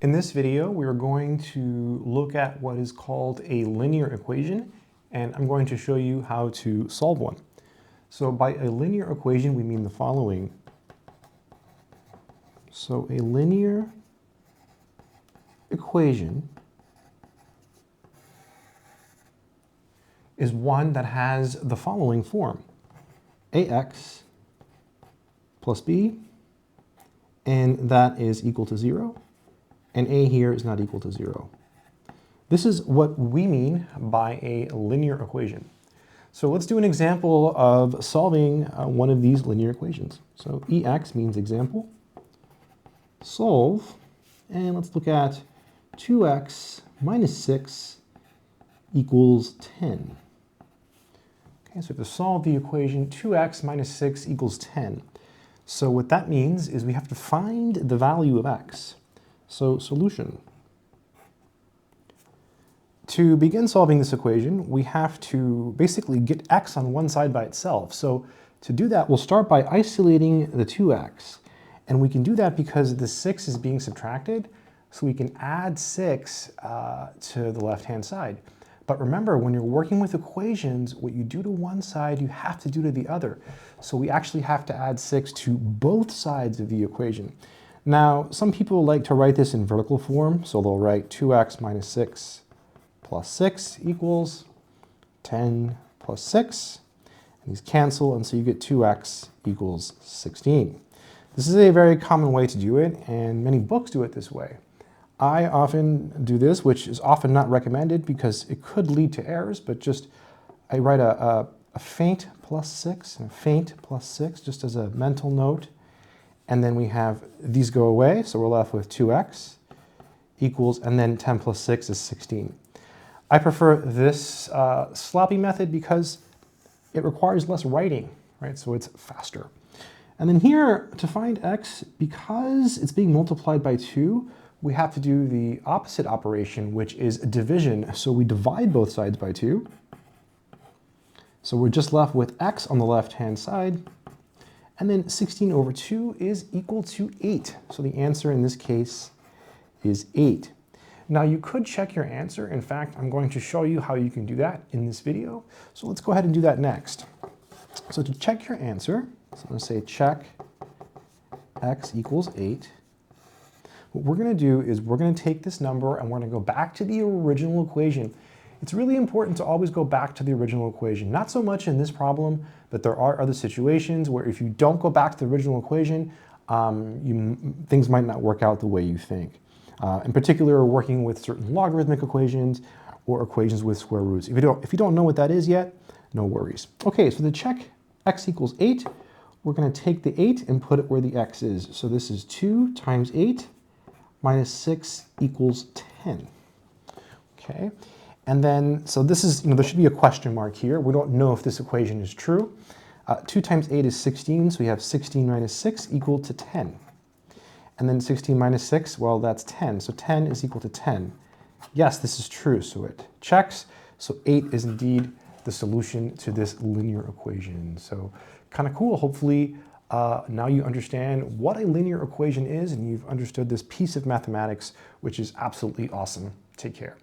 In this video, we're going to look at what is called a linear equation, and I'm going to show you how to solve one. So by a linear equation, we mean the following. So a linear equation is one that has the following form: ax plus b, and that is equal to 0. And a here is not equal to 0. This is what we mean by a linear equation. So let's do an example of solving one of these linear equations. So ex means example, solve, and let's look at 2x minus 6 equals 10. Okay, so to solve the equation 2x minus 6 equals 10. So what that means is we have to find the value of x. So solution. To begin solving this equation, we have to basically get x on one side by itself. So to do that, we'll start by isolating the 2x. And we can do that because the 6 is being subtracted, so we can add 6 to the left-hand side. But remember, when you're working with equations, what you do to one side, you have to do to the other. So we actually have to add 6 to both sides of the equation. Now, some people like to write this in vertical form, so they'll write 2x minus 6 plus 6 equals 10 plus 6. And these cancel, and so you get 2x equals 16. This is a very common way to do it, and many books do it this way. I often do this, which is often not recommended because it could lead to errors, but just I write a faint plus 6 and a faint plus 6 just as a mental note. And then we have these go away, so we're left with 2x equals, and then 10 plus 6 is 16. I prefer this sloppy method because it requires less writing, right? So it's faster. And then here, to find x, because it's being multiplied by 2, we have to do the opposite operation, which is division. So we divide both sides by 2. So we're just left with x on the left-hand side. And then 16 over 2 is equal to 8. So the answer in this case is 8. Now you could check your answer. In fact, I'm going to show you how you can do that in this video. So let's go ahead and do that next. So to check your answer, so I'm going to say check x equals 8. What we're going to do is we're going to take this number and we're going to go back to the original equation. It's really important to always go back to the original equation. Not so much in this problem, but there are other situations where if you don't go back to the original equation, things might not work out the way you think. In particular, working with certain logarithmic equations or equations with square roots. If you don't know what that is yet, no worries. Okay, so to check x equals 8, we're going to take the 8 and put it where the x is. So this is 2 times 8 minus 6 equals 10. Okay. And then, so this is, there should be a question mark here. We don't know if this equation is true. 2 times 8 is 16, so we have 16 minus 6 equal to 10. And then 16 minus 6, well, that's 10. So 10 is equal to 10. Yes, this is true, so it checks. So 8 is indeed the solution to this linear equation. So kind of cool. Hopefully, now you understand what a linear equation is, and you've understood this piece of mathematics, which is absolutely awesome. Take care.